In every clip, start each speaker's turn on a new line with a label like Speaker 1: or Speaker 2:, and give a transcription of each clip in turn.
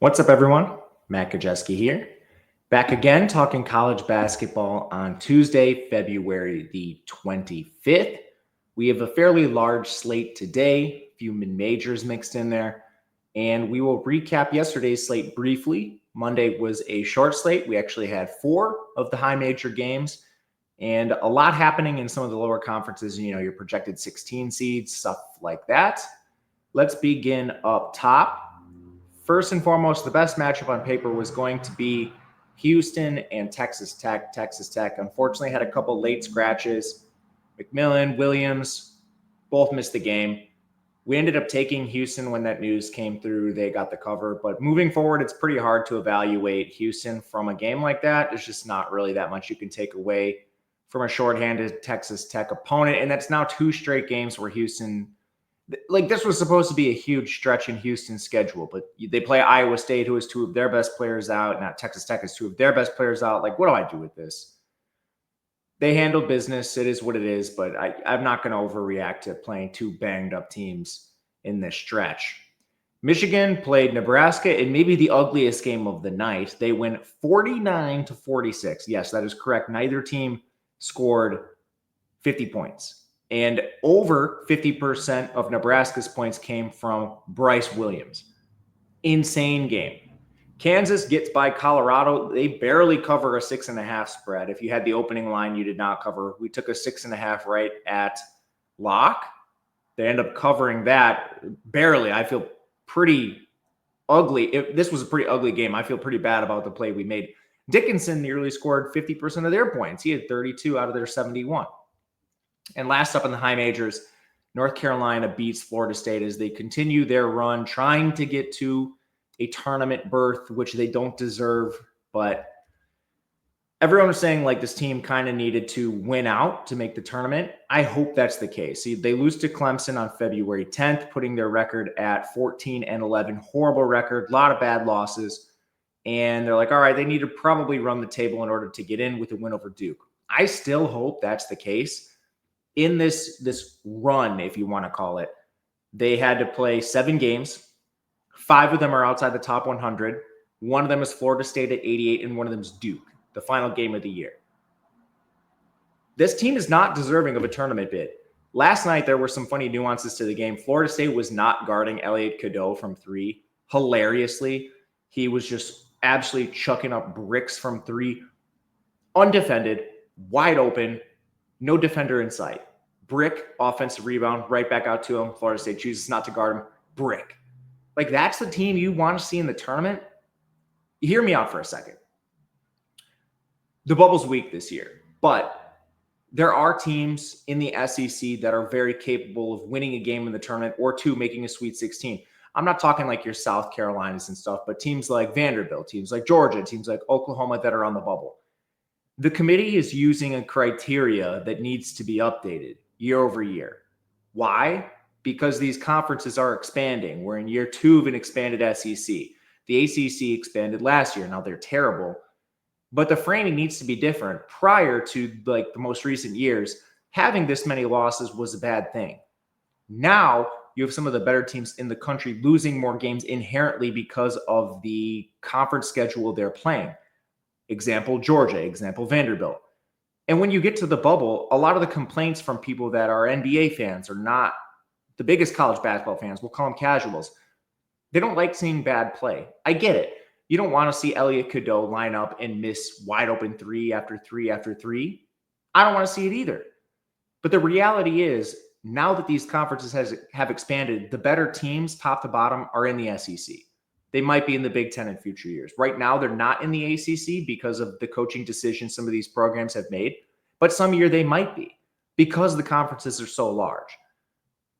Speaker 1: What's up, everyone? Matt Gajewski here. Back again talking college basketball on Tuesday, February the 25th. We have a fairly large slate today, a few mid-majors mixed in there, and we will recap yesterday's slate briefly. Monday was a short slate. We actually had 4 of the high major games and a lot happening in some of the lower conferences, your projected 16 seeds, stuff like that. Let's begin up top. First and foremost, the best matchup on paper was going to be Houston and Texas Tech. Texas Tech, unfortunately, had a couple late scratches. McMillan, Williams, both missed the game. We ended up taking Houston when that news came through. They got the cover. But moving forward, it's pretty hard to evaluate Houston from a game like that. There's just not really that much you can take away from a shorthanded Texas Tech opponent. And that's now 2 straight games where Houston – this was supposed to be a huge stretch in Houston's schedule, but they play Iowa State, who has 2 of their best players out. Now Texas Tech has 2 of their best players out. What do I do with this? They handled business. It is what it is, but I'm not going to overreact to playing 2 banged up teams in this stretch. Michigan played Nebraska in maybe the ugliest game of the night. They win 49-46. Yes, that is correct. Neither team scored 50 points. And over 50% of Nebraska's points came from Bryce Williams. Insane game. Kansas gets by Colorado. They barely cover a 6.5 spread. If you had the opening line, you did not cover. We took a 6.5 right at lock. They end up covering that barely. I feel pretty ugly. This was a pretty ugly game. I feel pretty bad about the play we made. Dickinson nearly scored 50% of their points. He had 32 out of their 71. And last up in the high majors, North Carolina beats Florida State as they continue their run, trying to get to a tournament berth, which they don't deserve. But everyone was saying this team kind of needed to win out to make the tournament. I hope that's the case. See, they lose to Clemson on February 10th, putting their record at 14-11. Horrible record, a lot of bad losses. And they're all right, they need to probably run the table in order to get in with a win over Duke. I still hope that's the case. In this run, if you want to call it, they had to play 7 games. 5 of them are outside the top 100. One of them is Florida State at 88, and one of them is Duke, the final game of the year. This team is not deserving of a tournament bid. Last night, there were some funny nuances to the game. Florida State was not guarding Elliot Cadeau from 3. Hilariously, he was just absolutely chucking up bricks from 3. Undefended, wide open, no defender in sight. Brick, offensive rebound, right back out to him. Florida State chooses not to guard him. Brick. That's the team you want to see in the tournament? Hear me out for a second. The bubble's weak this year, but there are teams in the SEC that are very capable of winning a game in the tournament or 2 making a Sweet 16. I'm not talking your South Carolinas and stuff, but teams like Vanderbilt, teams like Georgia, teams like Oklahoma that are on the bubble. The committee is using a criteria that needs to be updated year over year. Why? Because these conferences are expanding. We're in year 2 of an expanded SEC. The ACC expanded last year. Now they're terrible. But the framing needs to be different. Prior to the most recent years, having this many losses was a bad thing. Now you have some of the better teams in the country losing more games inherently because of the conference schedule they're playing. Example, Georgia. Example, Vanderbilt. And when you get to the bubble, a lot of the complaints from people that are NBA fans are not the biggest college basketball fans. We'll call them casuals. They don't like seeing bad play. I get it. You don't want to see Elliot Cadeau line up and miss wide open 3 after 3 after 3. I don't want to see it either. But the reality is, now that these conferences have expanded, the better teams, top to bottom, are in the SEC. They might be in the Big Ten in future years. Right now, they're not in the ACC because of the coaching decisions some of these programs have made. But some year they might be because the conferences are so large.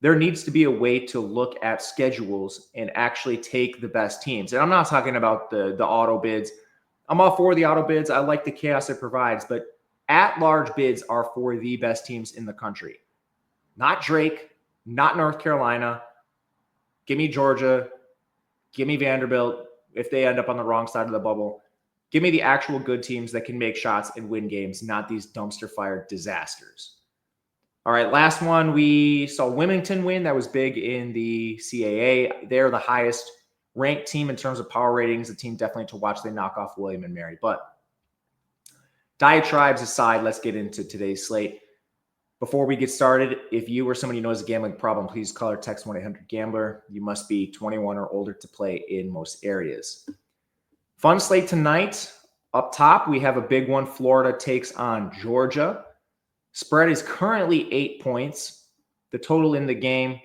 Speaker 1: There needs to be a way to look at schedules and actually take the best teams. And I'm not talking about the auto bids. I'm all for the auto bids. I like the chaos it provides. But at-large bids are for the best teams in the country. Not Drake, not North Carolina. Give me Georgia. Give me Vanderbilt if they end up on the wrong side of the bubble. Give me the actual good teams that can make shots and win games, not these dumpster fire disasters. All right, last one. We saw Wilmington win. That was big in the CAA. They're the highest ranked team in terms of power ratings, a team definitely to watch. They knock off William and Mary. But diatribes aside, let's get into today's slate. Before we get started, if you or somebody knows a gambling problem, please call or text 1-800-GAMBLER. You must be 21 or older to play in most areas. Fun slate tonight. Up top, we have a big one. Florida takes on Georgia. Spread is currently 8 points. The total in the game,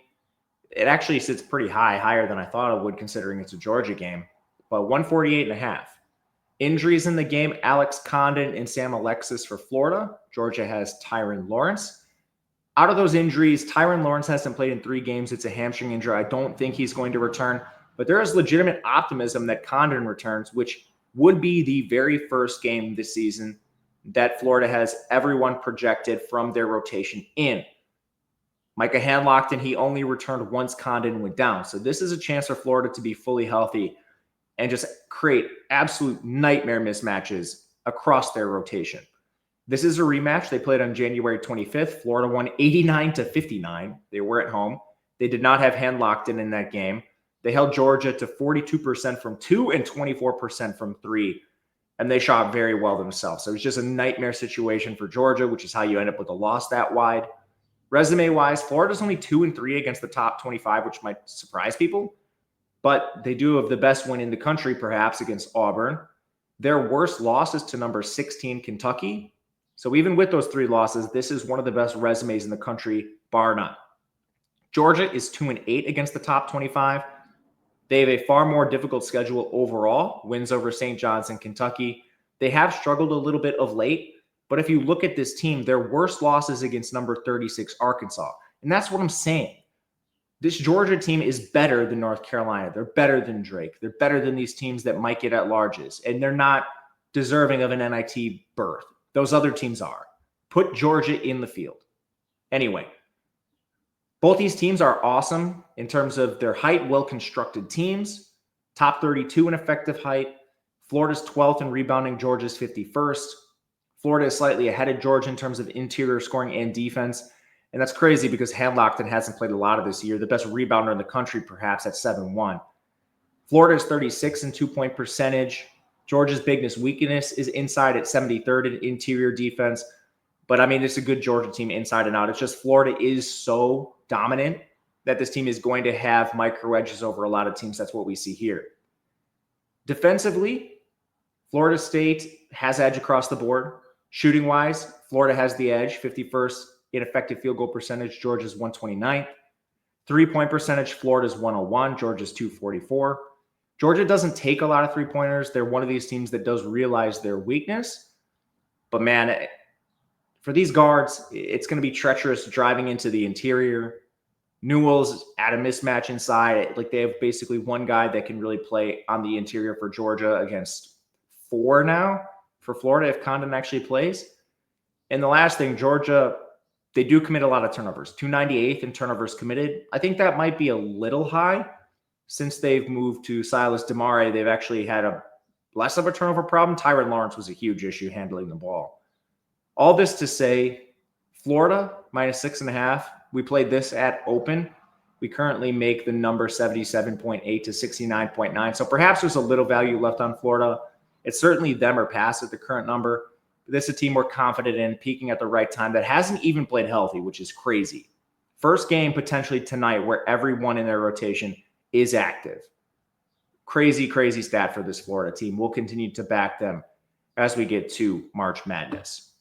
Speaker 1: it actually sits pretty high, higher than I thought it would considering it's a Georgia game, but 148.5. Injuries in the game, Alex Condon and Sam Alexis for Florida. Georgia has Tyron Lawrence. Out of those injuries, Tyron Lawrence hasn't played in 3 games. It's a hamstring injury. I don't think he's going to return, but there is legitimate optimism that Condon returns, which would be the very first game this season that Florida has everyone projected from their rotation in. Micah Handlockton, he only returned once Condon went down. So this is a chance for Florida to be fully healthy and just create absolute nightmare mismatches across their rotation. This is a rematch. They played on January 25th. Florida won 89-59. They were at home. They did not have Handlockton in that game. They held Georgia to 42% from 2 and 24% from 3, and they shot very well themselves. So it was just a nightmare situation for Georgia, which is how you end up with a loss that wide. Resume-wise, Florida's only 2-3 against the top 25, which might surprise people, but they do have the best win in the country, perhaps, against Auburn. Their worst loss is to number 16, Kentucky. So even with those 3 losses, this is one of the best resumes in the country, bar none. Georgia is 2-8 against the top 25. They have a far more difficult schedule overall, wins over St. John's and Kentucky. They have struggled a little bit of late, but if you look at this team, their worst losses against number 36, Arkansas. And that's what I'm saying. This Georgia team is better than North Carolina. They're better than Drake. They're better than these teams that might get at larges, and they're not deserving of an NIT berth. Those other teams are. Put Georgia in the field. Anyway, both these teams are awesome in terms of their height, well-constructed teams. Top 32 in effective height. Florida's 12th in rebounding. Georgia's 51st. Florida is slightly ahead of Georgia in terms of interior scoring and defense. And that's crazy because Handlockton hasn't played a lot of this year. The best rebounder in the country, perhaps, at 7-1. Florida is 36 in two-point percentage. Georgia's biggest weakness is inside at 73rd in interior defense. But, I mean, it's a good Georgia team inside and out. It's just Florida is so dominant that this team is going to have micro edges over a lot of teams. That's what we see here. Defensively, Florida State has edge across the board. Shooting-wise, Florida has the edge, 51st in effective field goal percentage. Georgia's 129th. Three-point percentage, Florida's 101. Georgia's 244. Georgia doesn't take a lot of three-pointers. They're one of these teams that does realize their weakness. But, man, for these guards, it's going to be treacherous driving into the interior. Newell's at a mismatch inside. Like, they have basically one guy that can really play on the interior for Georgia against 4 now for Florida if Condon actually plays. And the last thing, Georgia, they do commit a lot of turnovers. 298th in turnovers committed. I think that might be a little high. Since they've moved to Silas DeMare, they've actually had a less of a turnover problem. Tyron Lawrence was a huge issue handling the ball. All this to say, Florida minus 6.5. We played this at open. We currently make the number 77.8 to 69.9. So perhaps there's a little value left on Florida. It's certainly them or pass at the current number. This is a team we're confident in, peaking at the right time that hasn't even played healthy, which is crazy. First game potentially tonight where everyone in their rotation is active. Crazy, crazy stat for this Florida team. We'll continue to back them as we get to March Madness.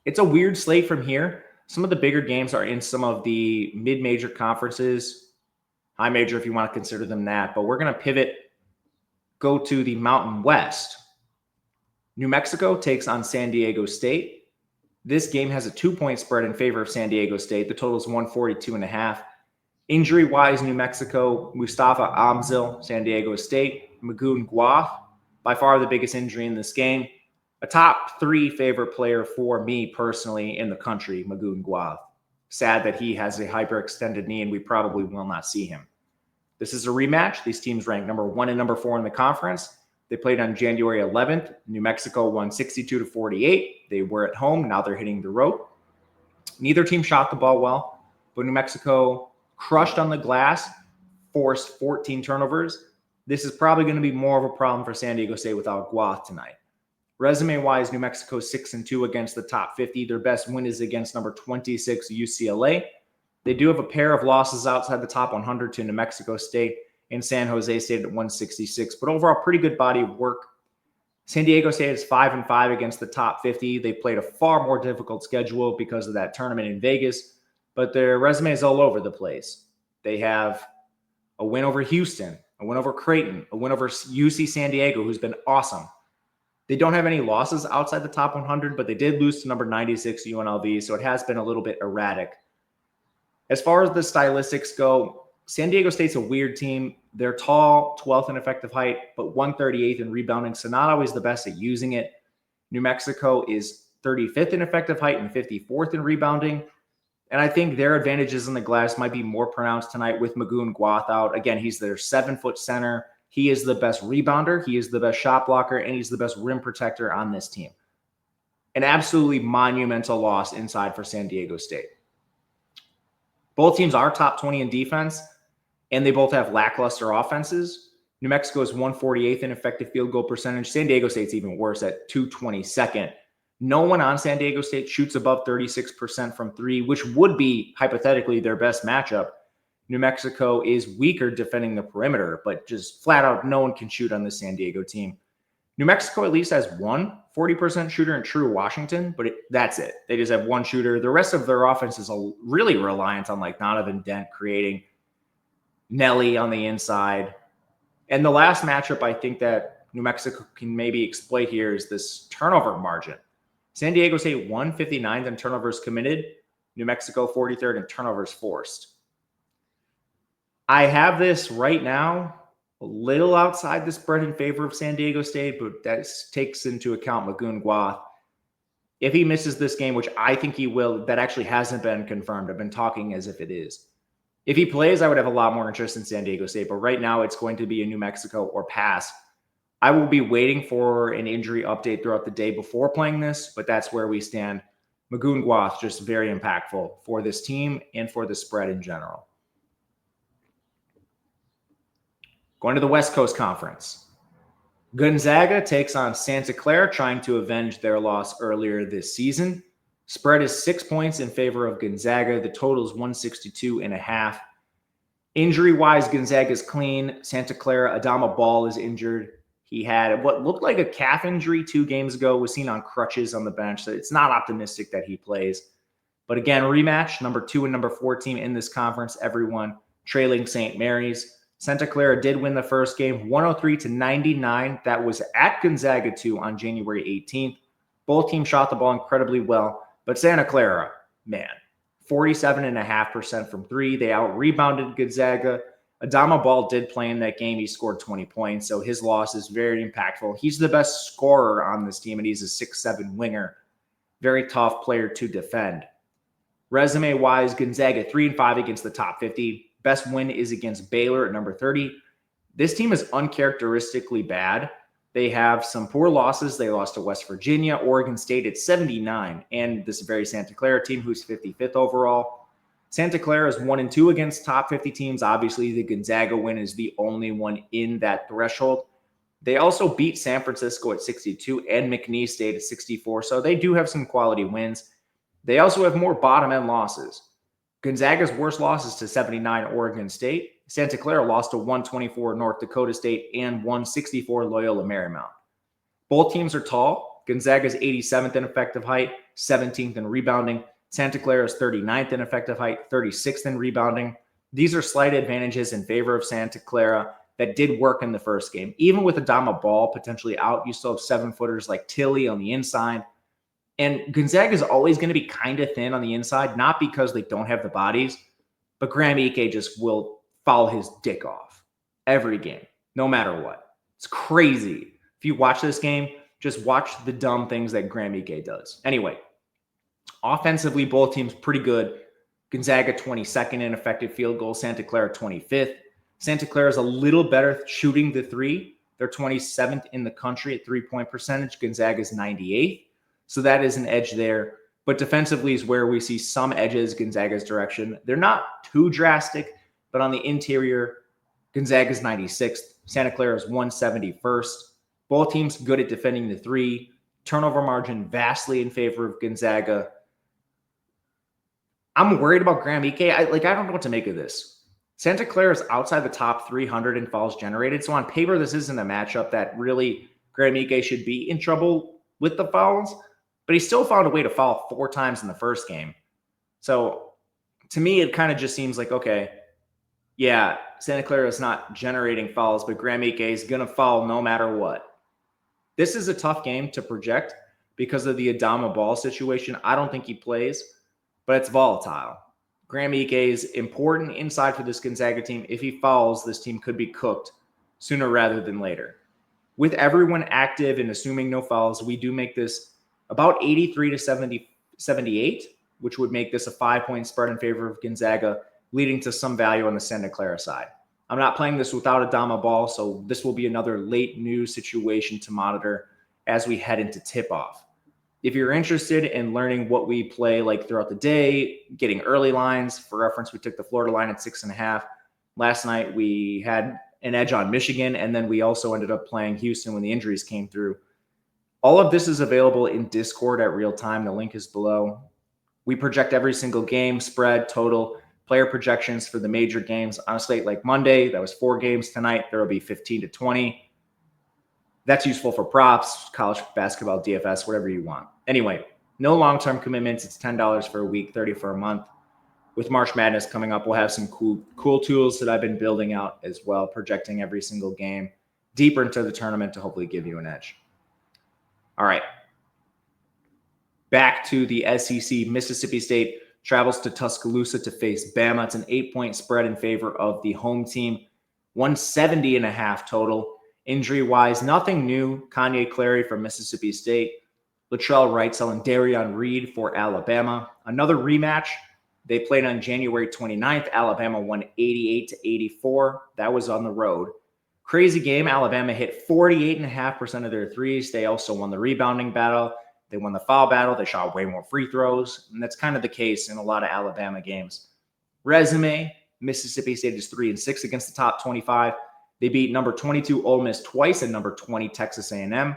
Speaker 1: It's a weird slate from here. Some of the bigger games are in some of the mid-major conferences, high major if you want to consider them that, but we're going to pivot, go to the Mountain West. New Mexico takes on San Diego State. This game has a 2-point spread in favor of San Diego State. The total is 142.5. Injury-wise, New Mexico, Mustafa Amzil, San Diego State, Magoon Guath, by far the biggest injury in this game. A top 3 favorite player for me personally in the country, Magoon Guath. Sad that he has a hyperextended knee and we probably will not see him. This is a rematch. These teams rank number 1 and number 4 in the conference. They played on January 11th. New Mexico won 62-48. They were at home. Now they're hitting the road. Neither team shot the ball well, but New Mexico crushed on the glass forced 14 turnovers. This is probably going to be more of a problem for San Diego State without Guath tonight. Resume-wise, New Mexico 6-2 against the top 50. Their best win is against number 26 UCLA. They do have a pair of losses outside the top 100 to New Mexico State and San Jose State at 166. But overall, pretty good body of work. San Diego State is 5-5 against the top 50. They played a far more difficult schedule because of that tournament in Vegas, but their resume is all over the place. They have a win over Houston, a win over Creighton, a win over UC San Diego, who's been awesome. They don't have any losses outside the top 100, but they did lose to number 96 UNLV, so it has been a little bit erratic. As far as the stylistics go, San Diego State's a weird team. They're tall, 12th in effective height, but 138th in rebounding, so not always the best at using it. New Mexico is 35th in effective height and 54th in rebounding, and I think their advantages in the glass might be more pronounced tonight with Magoon Guath out. Again, he's their 7-foot center. He is the best rebounder, he is the best shot blocker, and he's the best rim protector on this team. An absolutely monumental loss inside for San Diego State. Both teams are top 20 in defense, and they both have lackluster offenses. New Mexico is 148th in effective field goal percentage. San Diego State's even worse at 222nd. No one on San Diego State shoots above 36% from three, which would be hypothetically their best matchup. New Mexico is weaker defending the perimeter, but just flat out no one can shoot on the San Diego team. New Mexico at least has one 40% shooter in True Washington, but that's it. They just have one shooter. The rest of their offense is really reliant on like Donovan Dent creating, Nelly on the inside. And the last matchup I think that New Mexico can maybe exploit here is this turnover margin. San Diego State 159th in turnovers committed, New Mexico 43rd in turnovers forced. I have this right now a little outside the spread in favor of San Diego State, but that takes into account Magoon Guath. If he misses this game, which I think he will, that actually hasn't been confirmed. I've been talking as if it is. If he plays, I would have a lot more interest in San Diego State, but right now it's going to be a New Mexico or pass. I will be waiting for an injury update throughout the day before playing this, but that's where we stand. Magoon Guath, just very impactful for this team and for the spread in general. Going to the West Coast Conference. Gonzaga takes on Santa Clara, trying to avenge their loss earlier this season. Spread is 6 points in favor of Gonzaga. The total is 162.5. Injury-wise, Gonzaga's clean. Santa Clara, Adama Ball is injured. He had what looked like a calf injury 2 games ago, was seen on crutches on the bench. So it's not optimistic that he plays. But again, rematch, number 2 and number 4 team in this conference, everyone trailing St. Mary's. Santa Clara did win the first game 103-99. That was at Gonzaga 2 on January 18th. Both teams shot the ball incredibly well, but Santa Clara, man, 47.5% from 3. They out-rebounded Gonzaga. Adama Ball did play in that game. He scored 20 points, so his loss is very impactful. He's the best scorer on this team, and he's a 6'7" winger. Very tough player to defend. Resume-wise, Gonzaga 3-5 against the top 50. Best win is against Baylor at number 30. This team is uncharacteristically bad. They have some poor losses. They lost to West Virginia, Oregon State at 79, and this very Santa Clara team who's 55th overall. Santa Clara is 1-2 against top 50 teams. Obviously, the Gonzaga win is the only one in that threshold. They also beat San Francisco at 62 and McNeese State at 64, so they do have some quality wins. They also have more bottom-end losses. Gonzaga's worst losses to 79 Oregon State. Santa Clara lost to 124 North Dakota State and 164 Loyola Marymount. Both teams are tall. Gonzaga's 87th in effective height, 17th in rebounding. Santa Clara's 39th in effective height, 36th in rebounding. These are slight advantages in favor of Santa Clara that did work in the first game. Even with Adama Ball potentially out, you still have 7-footers like Tilly on the inside. And Gonzaga is always going to be kind of thin on the inside, not because they don't have the bodies, but Graham Ike just will foul his dick off every game, no matter what. It's crazy. If you watch this game, just watch the dumb things that Graham Ike does. Anyway, offensively, both teams pretty good. Gonzaga 22nd in effective field goal, Santa Clara 25th. Santa Clara is a little better shooting the three. They're 27th in the country at three-point percentage. Gonzaga is 98th. So that is an edge there. But defensively is where we see some edges Gonzaga's direction. They're not too drastic, but on the interior, Gonzaga's 96th. Santa Clara is 171st. Both teams good at defending the three. Turnover margin vastly in favor of Gonzaga. I'm worried about Graham Ike. I don't know what to make of this. Santa Clara is outside the top 300 in fouls generated. So on paper, this isn't a matchup that really Graham Ike should be in trouble with the fouls. But he still found a way to foul 4 times in the first game. So to me, it kind of just seems like, okay, yeah, Santa Clara is not generating fouls, but Graham Ike is going to foul no matter what. This is a tough game to project because of the Adama Ball situation. I don't think he plays, but it's volatile. Graham Ike is important inside for this Gonzaga team. If he fouls, this team could be cooked sooner rather than later. With everyone active and assuming no fouls, we do make this about 83 to 78, which would make this a 5-point spread in favor of Gonzaga, leading to some value on the Santa Clara side. I'm not playing this without Adama Ball, so this will be another late news situation to monitor as we head into tip-off. If you're interested in learning what we play like throughout the day, getting early lines, for reference, we took the Florida line at 6.5. Last night, we had an edge on Michigan, and then we also ended up playing Houston when the injuries came through. All of this is available in Discord at real time. The link is below. We project every single game, spread, total, player projections for the major games on a slate like Monday. That was 4 games tonight. There will be 15 to 20. That's useful for props, college basketball, DFS, whatever you want. Anyway, no long-term commitments. It's $10 for a week, $30 for a month. With March Madness coming up, we'll have some cool tools that I've been building out as well, projecting every single game deeper into the tournament to hopefully give you an edge. All right. Back to the SEC. Mississippi State travels to Tuscaloosa to face Bama. It's an 8-point spread in favor of the home team. 170.5 total. Injury-wise, nothing new. Kanye Clary from Mississippi State. Latrell Wrightsell and Darion Reed for Alabama. Another rematch. They played on January 29th. Alabama won 88-84. That was on the road. Crazy game. Alabama hit 48.5% of their threes. They also won the rebounding battle. They won the foul battle. They shot way more free throws. And that's kind of the case in a lot of Alabama games. Resume, Mississippi State is 3-6 against the top 25. They beat number 22 Ole Miss twice and number 20 Texas A&M.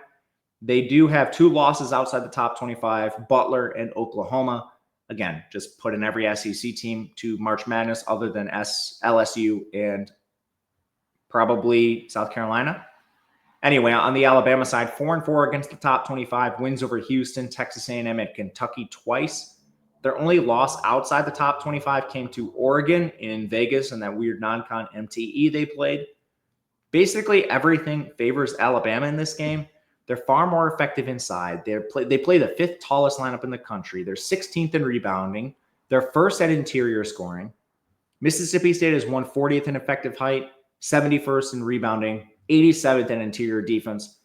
Speaker 1: They do have 2 losses outside the top 25, Butler and Oklahoma. Again, just put in every SEC team to March Madness other than LSU and probably South Carolina. Anyway, on the Alabama side, 4-4 against the top 25, wins over Houston, Texas A&M, and Kentucky twice. Their only loss outside the top 25 came to Oregon in Vegas and that weird non-con MTE they played. Basically, everything favors Alabama in this game. They're far more effective inside. They play the 5th tallest lineup in the country. They're 16th in rebounding. They're first at interior scoring. Mississippi State is 140th in effective height, 71st in rebounding, 87th in interior defense.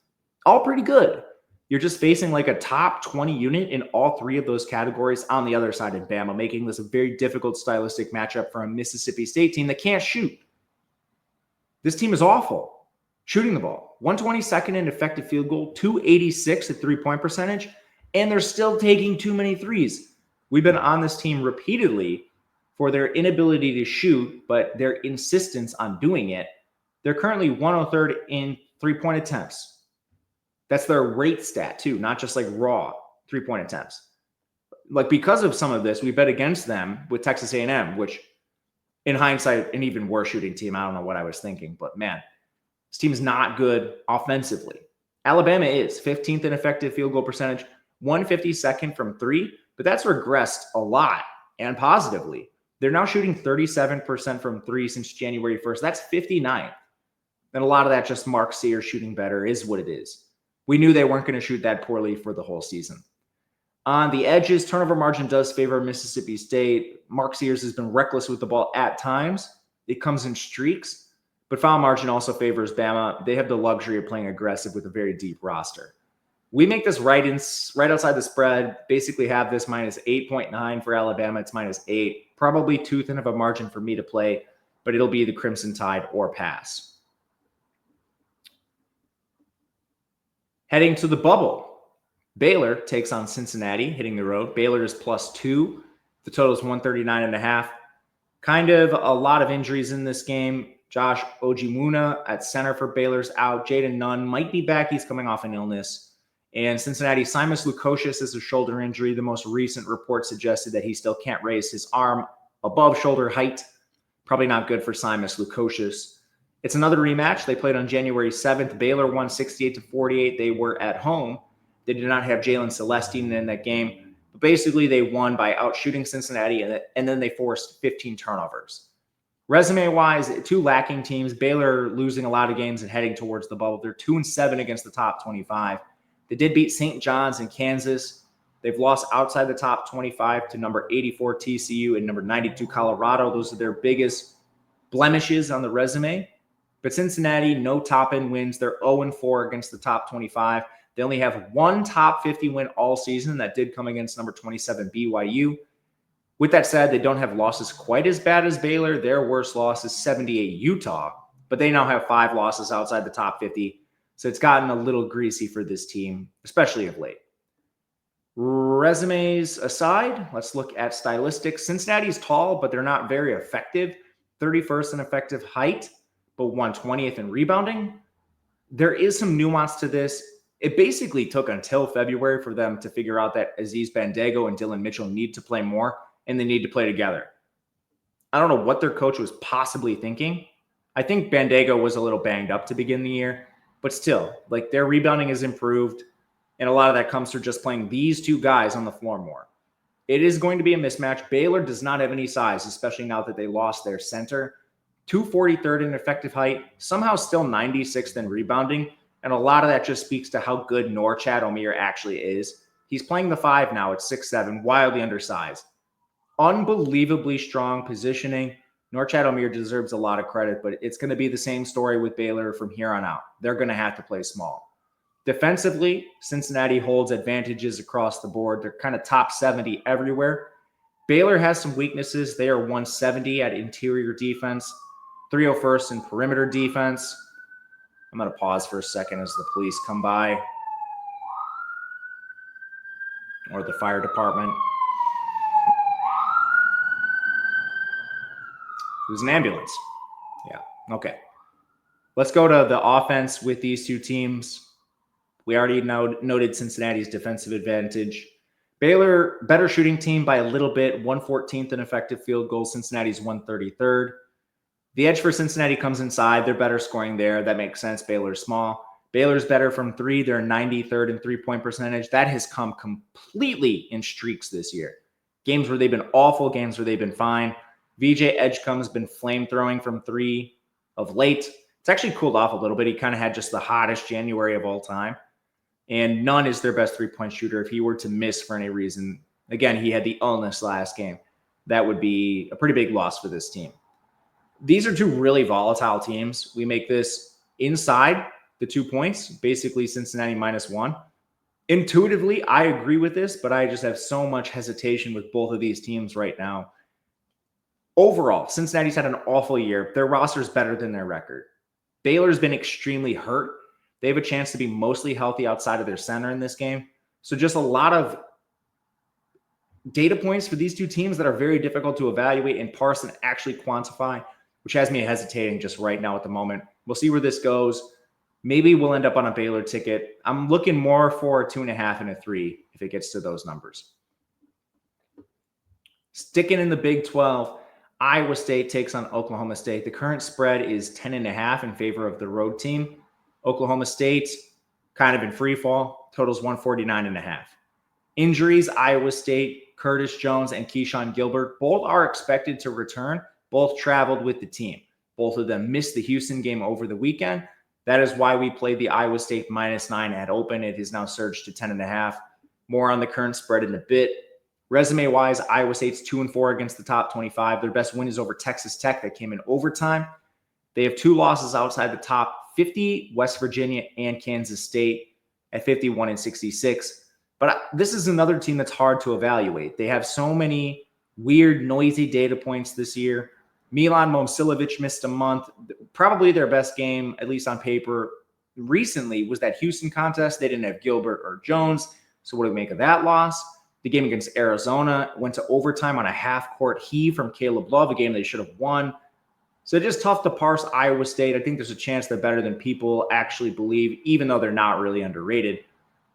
Speaker 1: All pretty good. You're just facing like a top 20 unit in all 3 of those categories on the other side of Bama, making this a very difficult stylistic matchup for a Mississippi State team that can't shoot. This team is awful shooting the ball. 122nd in effective field goal, 286 at 3-point percentage, and they're still taking too many threes. We've been on this team repeatedly for their inability to shoot, but their insistence on doing it. They're currently 103rd in 3-point attempts. That's their rate stat too, not just like raw 3-point attempts. Like because of some of this, we bet against them with Texas A&M, which in hindsight, an even worse shooting team. I don't know what I was thinking, but man, this team is not good offensively. Alabama is 15th in effective field goal percentage, 152nd from 3, but that's regressed a lot and positively. They're now shooting 37% from 3 since January 1st. That's 59th. And a lot of that just Mark Sears shooting better is what it is. We knew they weren't going to shoot that poorly for the whole season. On the edges, turnover margin does favor Mississippi State. Mark Sears has been reckless with the ball at times. It comes in streaks. But foul margin also favors Bama. They have the luxury of playing aggressive with a very deep roster. We make this right outside the spread, basically have this minus 8.9 for Alabama. It's minus 8. Probably too thin of a margin for me to play, but it'll be the Crimson Tide or pass. Heading to the bubble. Baylor takes on Cincinnati, hitting the road. Baylor is +2. The total is 139.5. Kind of a lot of injuries in this game. Josh Ojimuna at center for Baylor's out. Jaden Nunn might be back. He's coming off an illness. And Cincinnati, Simas Lukosius is a shoulder injury. The most recent report suggested that he still can't raise his arm above shoulder height. Probably not good for Simas Lukosius. It's another rematch. They played on January 7th. Baylor won 68-48. They were at home. They did not have Jalen Celestine in that game. But basically, they won by outshooting Cincinnati, and then they forced 15 turnovers. Resume-wise, two lacking teams. Baylor losing a lot of games and heading towards the bubble. They're 2-7 against the top 25. They did beat St. John's in Kansas. They've lost outside the top 25 to number 84 TCU and number 92 Colorado. Those are their biggest blemishes on the resume. But Cincinnati, no top-end wins. They're 0-4 against the top 25. They only have one top 50 win all season. That did come against number 27 BYU. With that said, they don't have losses quite as bad as Baylor. Their worst loss is 78 Utah. But they now have 5 losses outside the top 50. So it's gotten a little greasy for this team, especially of late. Resumes aside, let's look at stylistics. Cincinnati's tall, but they're not very effective. 31st in effective height, but 120th in rebounding. There is some nuance to this. It basically took until February for them to figure out that Aziz Bandaogo and Dylan Mitchell need to play more, and they need to play together. I don't know what their coach was possibly thinking. I think Bandaogo was a little banged up to begin the year. But still, like, their rebounding has improved, and a lot of that comes through just playing these two guys on the floor more. It is going to be a mismatch. Baylor does not have any size, especially now that they lost their center. 243rd in effective height, somehow still 96th in rebounding, and a lot of that just speaks to how good Norchad Omier actually is. He's playing the 5 now at 6'7", wildly undersized. Unbelievably strong positioning. Norchad Omier deserves a lot of credit, but it's going to be the same story with Baylor from here on out. They're going to have to play small. Defensively, Cincinnati holds advantages across the board. They're kind of top 70 everywhere. Baylor has some weaknesses. They are 170 at interior defense, 301st in perimeter defense. I'm going to pause for a second as the police come by, or the fire department. It was an ambulance. Yeah. Okay. Let's go to the offense with these two teams. We already noted Cincinnati's defensive advantage. Baylor, better shooting team by a little bit, 114th in effective field goals. Cincinnati's 133rd. The edge for Cincinnati comes inside. They're better scoring there. That makes sense. Baylor's small. Baylor's better from 3. They're 93rd in three-point percentage. That has come completely in streaks this year. Games where they've been awful, games where they've been fine. VJ Edgecombe's been flame-throwing from 3 of late. It's actually cooled off a little bit. He kind of had just the hottest January of all time. And Nunn is their best three-point shooter. If he were to miss for any reason, again, he had the illness last game. That would be a pretty big loss for this team. These are two really volatile teams. We make this inside the 2 points, basically Cincinnati -1. Intuitively, I agree with this, but I just have so much hesitation with both of these teams right now. Overall, Cincinnati's had an awful year. Their roster is better than their record. Baylor's been extremely hurt. They have a chance to be mostly healthy outside of their center in this game. So just a lot of data points for these two teams that are very difficult to evaluate and parse and actually quantify, which has me hesitating just right now at the moment. We'll see where this goes. Maybe we'll end up on a Baylor ticket. I'm looking more for a 2.5 and a 3 if it gets to those numbers. Sticking in the Big 12, Iowa State takes on Oklahoma State. The current spread is 10.5 in favor of the road team. Oklahoma State kind of in free fall, totals 149.5. Injuries, Iowa State, Curtis Jones and Keyshawn Gilbert, both are expected to return. Both traveled with the team. Both of them missed the Houston game over the weekend. That is why we played the Iowa State -9 at open. It has now surged to 10.5. More on the current spread in a bit. Resume-wise, Iowa State's 2-4 against the top 25. Their best win is over Texas Tech. That came in overtime. They have 2 losses outside the top 50, West Virginia and Kansas State at 51 and 66. But this is another team that's hard to evaluate. They have so many weird, noisy data points this year. Milan Momcilovic missed a month. Probably their best game, at least on paper, recently was that Houston contest. They didn't have Gilbert or Jones. So what do we make of that loss? The game against Arizona went to overtime on a half-court heave from Caleb Love, a game they should have won. So just tough to parse Iowa State. I think there's a chance they're better than people actually believe, even though they're not really underrated.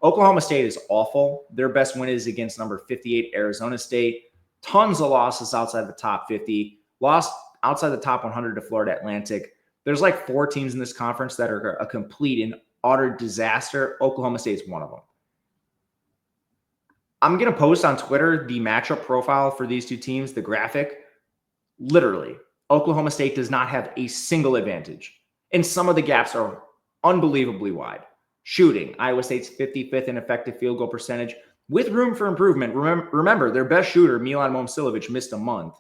Speaker 1: Oklahoma State is awful. Their best win is against number 58 Arizona State. Tons of losses outside the top 50. Lost outside the top 100 to Florida Atlantic. There's like 4 teams in this conference that are a complete and utter disaster. Oklahoma State is one of them. I'm going to post on Twitter the matchup profile for these two teams, the graphic. Literally, Oklahoma State does not have a single advantage. And some of the gaps are unbelievably wide. Shooting, Iowa State's 55th in effective field goal percentage with room for improvement. Remember, their best shooter, Milan Momcilovic, missed a month.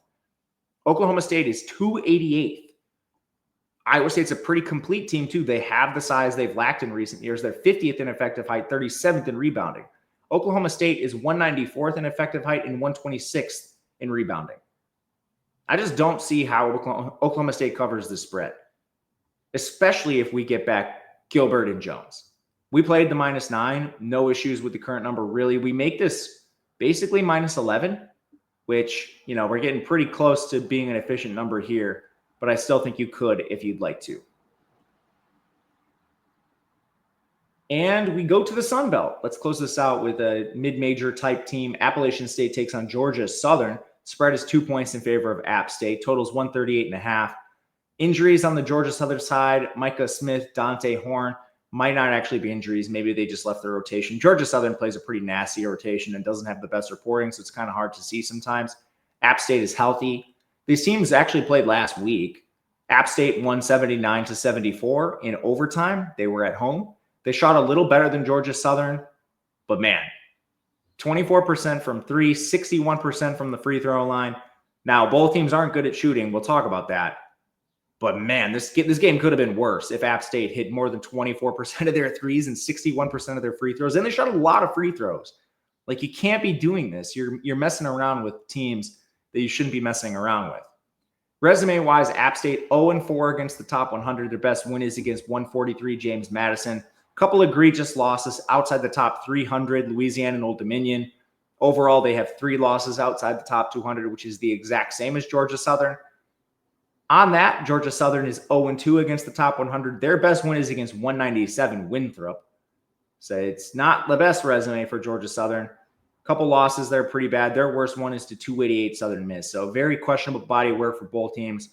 Speaker 1: Oklahoma State is 288th. Iowa State's a pretty complete team, too. They have the size they've lacked in recent years. They're 50th in effective height, 37th in rebounding. Oklahoma State is 194th in effective height and 126th in rebounding. I just don't see how Oklahoma State covers the spread, especially if we get back Gilbert and Jones. We played the -9, no issues with the current number, really. We make this basically -11, which, we're getting pretty close to being an efficient number here, but I still think you could if you'd like to. And we go to the Sun Belt. Let's close this out with a mid-major type team. Appalachian State takes on Georgia Southern. Spread is 2 points in favor of App State. Totals 138.5. Injuries on the Georgia Southern side. Micah Smith, Dante Horn might not actually be injuries. Maybe they just left their rotation. Georgia Southern plays a pretty nasty rotation and doesn't have the best reporting, so it's kind of hard to see sometimes. App State is healthy. These teams actually played last week. App State won 79-74 in overtime. They were at home. They shot a little better than Georgia Southern, but man, 24% from 3, 61% from the free throw line. Now, both teams aren't good at shooting. We'll talk about that. But man, this game could have been worse if App State hit more than 24% of their threes and 61% of their free throws. And they shot a lot of free throws. Like, you can't be doing this. You're messing around with teams that you shouldn't be messing around with. Resume-wise, App State 0-4 against the top 100. Their best win is against 143 James Madison. Couple egregious losses outside the top 300, Louisiana and Old Dominion. Overall, they have 3 losses outside the top 200, which is the exact same as Georgia Southern. On that, Georgia Southern is 0-2 against the top 100. Their best win is against 197 Winthrop. So it's not the best resume for Georgia Southern. Couple losses there, pretty bad. Their worst one is to 288 Southern Miss. So very questionable body of work for both teams.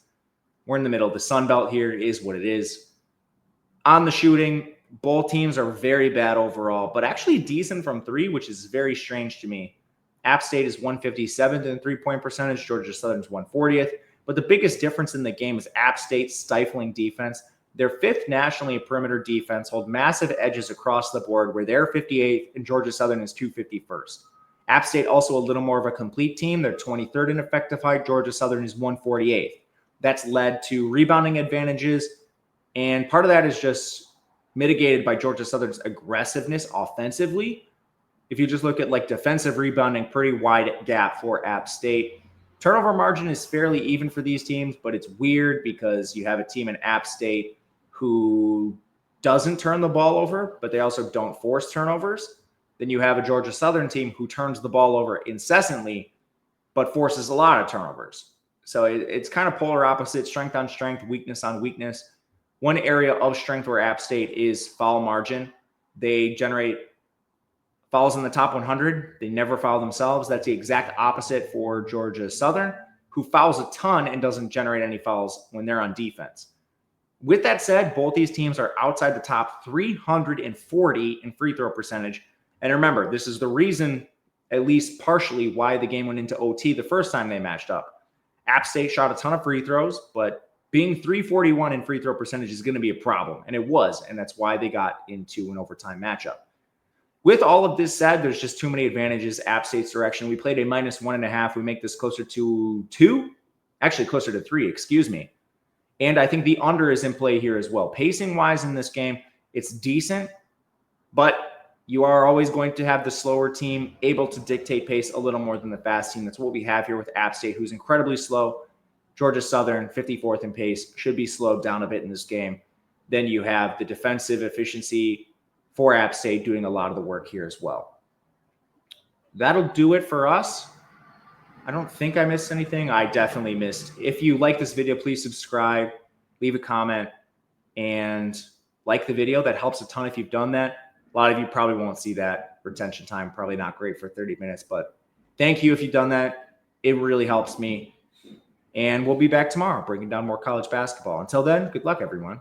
Speaker 1: We're in the middle. The Sun Belt here is what it is. On the shooting, both teams are very bad overall, but actually decent from 3, which is very strange to me. App State is 157th in three-point percentage. Georgia Southern is 140th. But the biggest difference in the game is App State's stifling defense. Their 5th nationally in perimeter defense hold massive edges across the board, where they're 58th and Georgia Southern is 251st. App State also a little more of a complete team. They're 23rd in effective height. Georgia Southern is 148th. That's led to rebounding advantages, and part of that is just mitigated by Georgia Southern's aggressiveness offensively. If you just look at like defensive rebounding, pretty wide gap for App State. Turnover margin is fairly even for these teams, but it's weird because you have a team in App State who doesn't turn the ball over, but they also don't force turnovers. Then you have a Georgia Southern team who turns the ball over incessantly, but forces a lot of turnovers. So it's kind of polar opposite, strength on strength, weakness on weakness. One area of strength where App State is foul margin. They generate fouls in the top 100. They never foul themselves. That's the exact opposite for Georgia Southern, who fouls a ton and doesn't generate any fouls when they're on defense. With that said, both these teams are outside the top 340 in free throw percentage. And remember, this is the reason, at least partially, why the game went into OT the first time they matched up. App State shot a ton of free throws, but being 341 in free throw percentage is going to be a problem. And it was, and that's why they got into an overtime matchup. With all of this said, there's just too many advantages App State's direction. We played a -1.5. We make this closer to 2. Actually, closer to 3, excuse me. And I think the under is in play here as well. Pacing-wise in this game, it's decent, but you are always going to have the slower team able to dictate pace a little more than the fast team. That's what we have here with App State, who's incredibly slow. Georgia Southern, 54th in pace, should be slowed down a bit in this game. Then you have the defensive efficiency for App State doing a lot of the work here as well. That'll do it for us. I don't think I missed anything. I definitely missed. If you like this video, please subscribe, leave a comment, and like the video. That helps a ton if you've done that. A lot of you probably won't see that. Retention time, probably not great for 30 minutes, but thank you if you've done that. It really helps me. And we'll be back tomorrow breaking down more college basketball. Until then, good luck, everyone.